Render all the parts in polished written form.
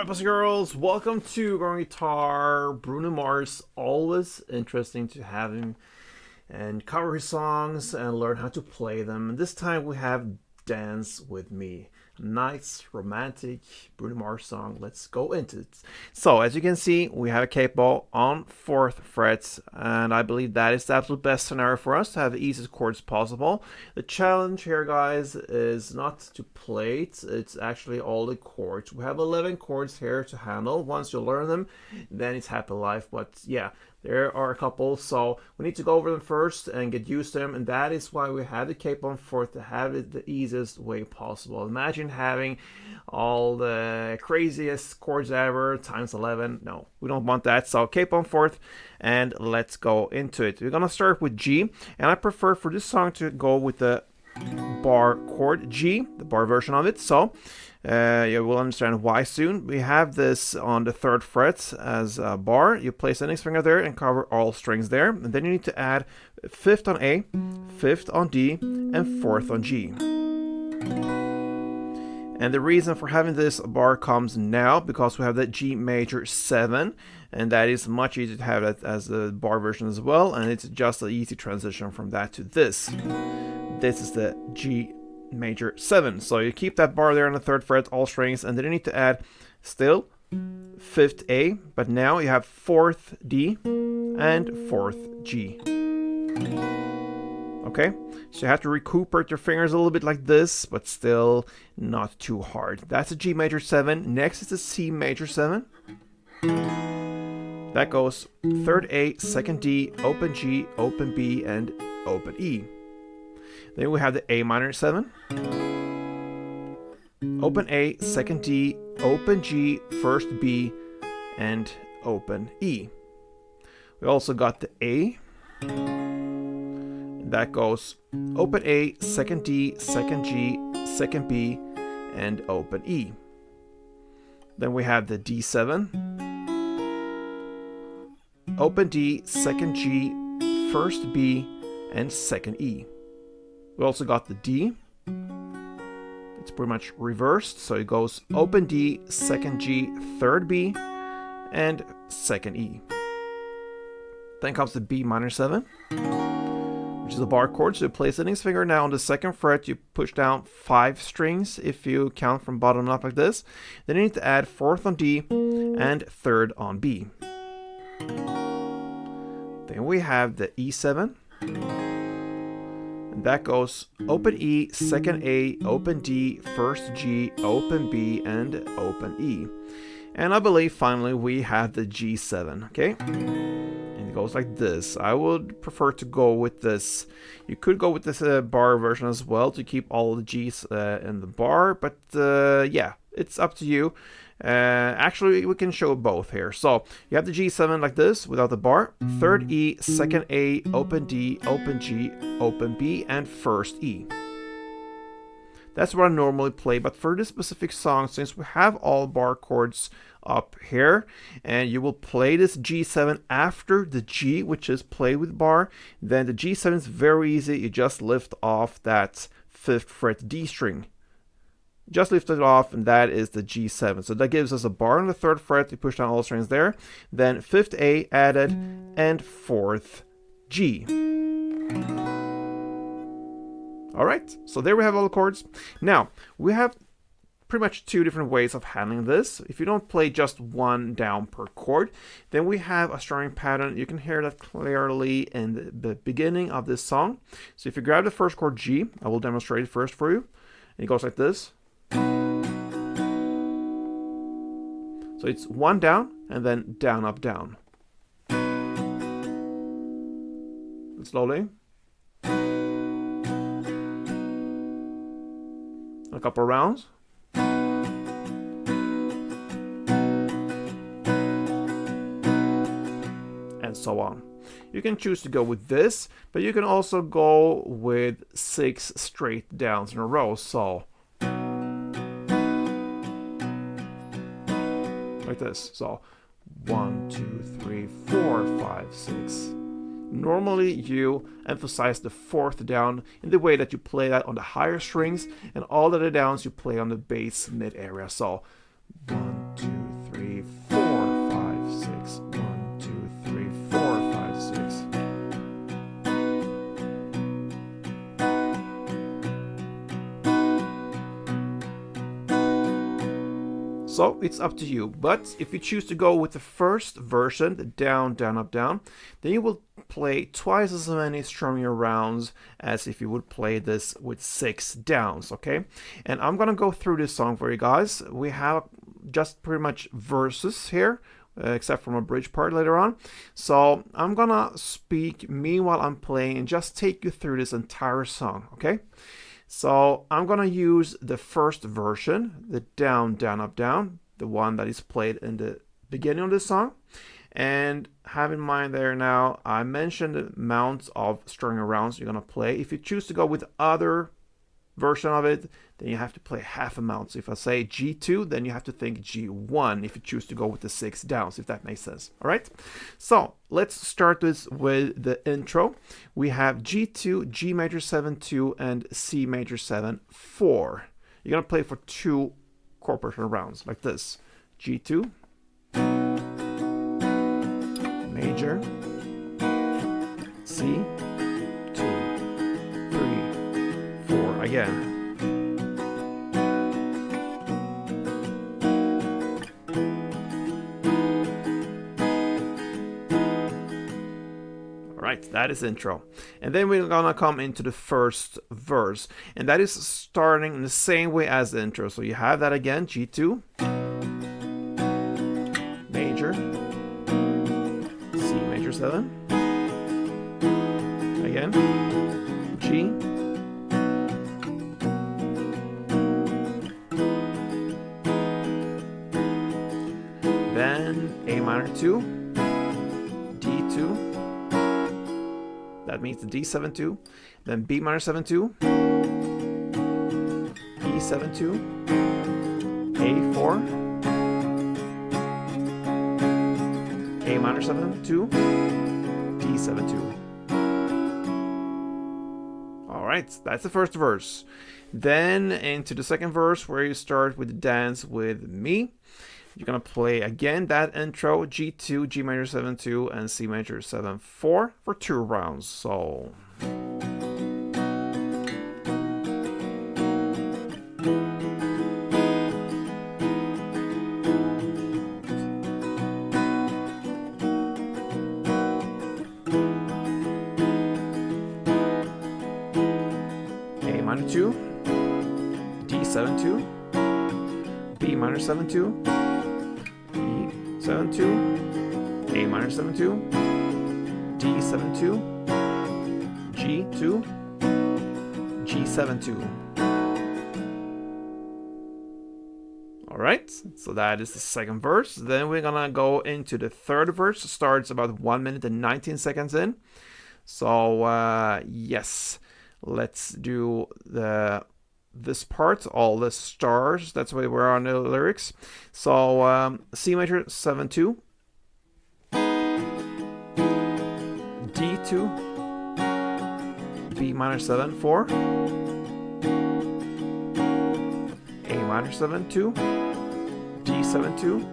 Alright, boys and girls, welcome to Growing Guitar. Bruno Mars, always interesting to have him and cover his songs and learn how to play them. And this time we have Dance With Me. Nice, romantic Bruno Mars song. Let's go into it. So, as you can see, we have a capo on 4th fret, and I believe that is the absolute best scenario for us to have the easiest chords possible. The challenge here, guys, is not to play it, it's actually all the chords. We have 11 chords here to handle. Once you learn them, then it's happy life. But yeah, there are a couple, so we need to go over them first and get used to them, and that is why we have the capo on 4th, to have it the easiest way possible. Imagine having all the craziest chords ever times 11. No, we don't want that. So capo on 4th, and let's go into it. We're gonna start with G, and I prefer for this song to go with the bar chord G, the bar version of it. So you will understand why soon. We have this on the 3rd fret as a bar. You place the index finger there and cover all strings there. And then you need to add 5th on A, 5th on D, and 4th on G. And the reason for having this bar comes now because we have that G major 7, and that is much easier to have that as the bar version as well, and it's just an easy transition from that to this. This is the G major 7. So you keep that bar there on the 3rd fret, all strings, and then you need to add still 5th A, but now you have 4th D and 4th G. Okay, so you have to recuperate your fingers a little bit like this, but still not too hard. That's a G major 7. Next is the C major 7. That goes 3rd A, 2nd D, open G, open B, and open E. Then we have the A minor 7. Open A, 2nd D, open G, 1st B, and open E. We also got the A. That goes open A, 2nd D, 2nd G, 2nd B, and open E. Then we have the D7. Open D, 2nd G, 1st B, and 2nd E. We also got the D. It's pretty much reversed, so it goes open D, 2nd G, 3rd B, and 2nd E. Then comes the B minor 7, which is a bar chord. So you place the index finger now on the 2nd fret. You push down 5 strings if you count from bottom up like this. Then you need to add 4th on D and 3rd on B. Then we have the E7. And that goes open E, 2nd A, open D, 1st G, open B, and open E. And I believe finally we have the G7, okay? And it goes like this. I would prefer to go with this. You could go with this bar version as well to keep all the G's in the bar, but yeah, it's up to you. Actually, we can show both here. So you have the G7 like this without the bar, 3rd E, 2nd A, open D, open G, open B, and 1st E. That's what I normally play, but for this specific song, since we have all bar chords up here, and you will play this G7 after the G, which is played with bar, then the G7 is very easy. You just lift off that 5th fret D string. Just lift it off, and that is the G7. So that gives us a bar on the 3rd fret. You push down all strings there. Then 5th A added, and 4th G. All right, so there we have all the chords. Now, we have pretty much 2 different ways of handling this. If you don't play just 1 down per chord, then we have a strumming pattern. You can hear that clearly in the beginning of this song. So if you grab the 1st chord G, I will demonstrate it first for you. And it goes like this. So it's 1 down, and then down, up, down. And slowly. A couple rounds. And so on. You can choose to go with this, but you can also go with 6 straight downs in a row. So like this. So 1, 2, 3, 4, 5, 6. Normally you emphasize the 4th down in the way that you play that on the higher strings, and all the other downs you play on the bass mid area. So 1, 2, So it's up to you. But if you choose to go with the first version, the down, down, up, down, then you will play twice as many strumming rounds as if you would play this with 6 downs, okay? And I'm gonna go through this song for you guys. We have just pretty much verses here, except from a bridge part later on. So I'm gonna speak meanwhile I'm playing and just take you through this entire song, okay? So I'm gonna use the first version, the down, down, up, down, the one that is played in the beginning of the song. And have in mind there now, I mentioned the amounts of strumming rounds you're gonna play. If you choose to go with other version of it, then you have to play half amount. So if I say G2, then you have to think G1 if you choose to go with the 6 downs, if that makes sense. All right. So let's start this with the intro. We have G2, G major 7-2, and C major 7-4. You're gonna play for 2 chord progression rounds like this: G2, major, C, 2, 3, 4 again. Right, that is intro. And then we're gonna come into the first verse, and that is starting in the same way as the intro. So you have that again: G2, major, C major 7, again, G, then A minor 2, D2, that means the D7-2, then B minor 7-2, E7-2, A4, A minor 7-2, D7-2. All right, that's the first verse. Then into the second verse, where you start with the dance with me. You're gonna play again that intro: G2, G major 7-2, and C major 7-4 for 2 rounds. So A minor 2, D7-2, B minor 7-2, E7-2, A minor 7-2, D7-2, G2, G7-2. Alright, so that is the second verse. Then we're gonna go into the third verse. Starts about 1 minute and 19 seconds in. So yes, let's do this part, all the stars. That's why we're on the lyrics. So C major 7-2, D2, B minor 7-4, A minor 7-2, D7-2,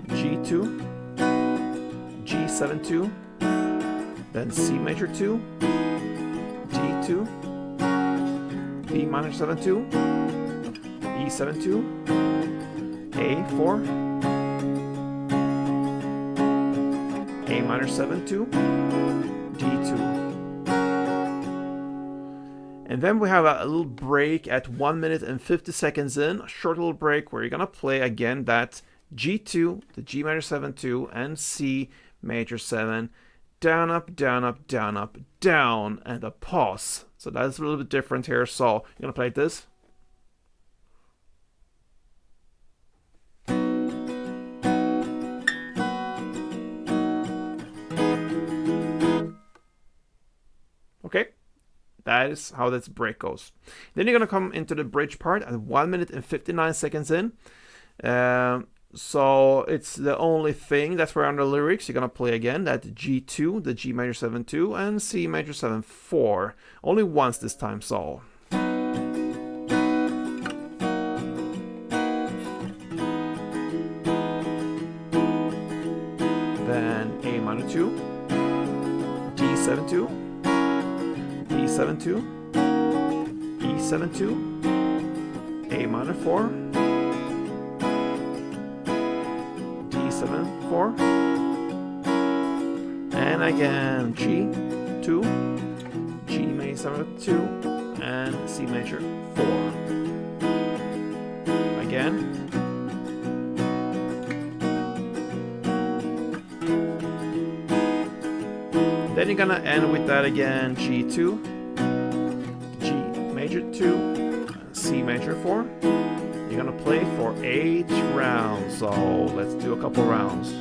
G2, G7-2, then C major 2, D2, B minor 7-2, E7-2, A4, A minor 7-2, D2. And then we have a little break at 1 minute and 50 seconds in, a short little break where you're gonna play again that G2, the G major 7-2, and C major 7, down, up, down, up, down, up, down, and a pause. So that's a little bit different here. So you're gonna play this. Okay, that is how this break goes. Then you're gonna come into the bridge part at 1 minute and 59 seconds in. So it's the only thing that's where on the lyrics you're gonna play again that G2, the G major 7-2, and C major 7-4. Only once this time, so. Then A minor 2, D7-2, B7-2, E7-2, A minor 4, 7, 4, and again G2, G major 7, 2, and C major 4. Again. Then you're gonna end with that again, G2, G major 2, C major 4. You're gonna play for 8 rounds, so let's do a couple rounds.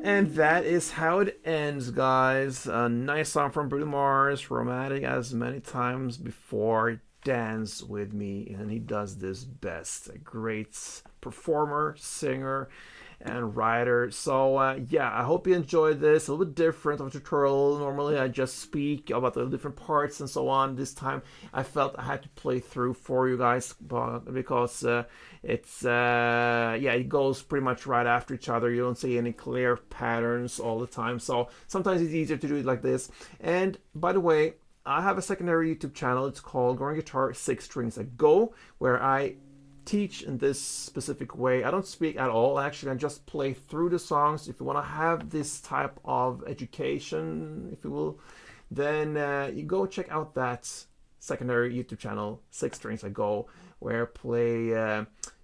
And that is how it ends, guys. A nice song from Bruno Mars, romantic as many times before. Dance with me, and he does this best. A great performer, singer, and writer. So yeah, I hope you enjoyed this. A little bit different of a tutorial. Normally I just speak about the different parts and so on. This time I felt I had to play through for you guys because it's yeah, it goes pretty much right after each other. You don't see any clear patterns all the time, so sometimes it's easier to do it like this. And by the way, I have a secondary YouTube channel. It's called Growing Guitar 6 Strings at Go, where I teach in this specific way. I don't speak at all, actually. I just play through the songs. If you want to have this type of education, if you will, then you go check out that secondary YouTube channel, 6 Strings at Go, where I play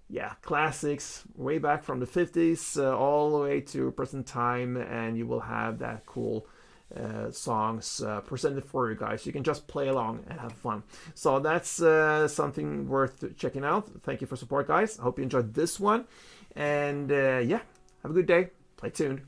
yeah, classics way back from the 50s all the way to present time, and you will have that cool songs presented for you guys. You can just play along and have fun. So that's something worth checking out. Thank you for support, guys. I hope you enjoyed this one. And yeah, have a good day. Play tuned.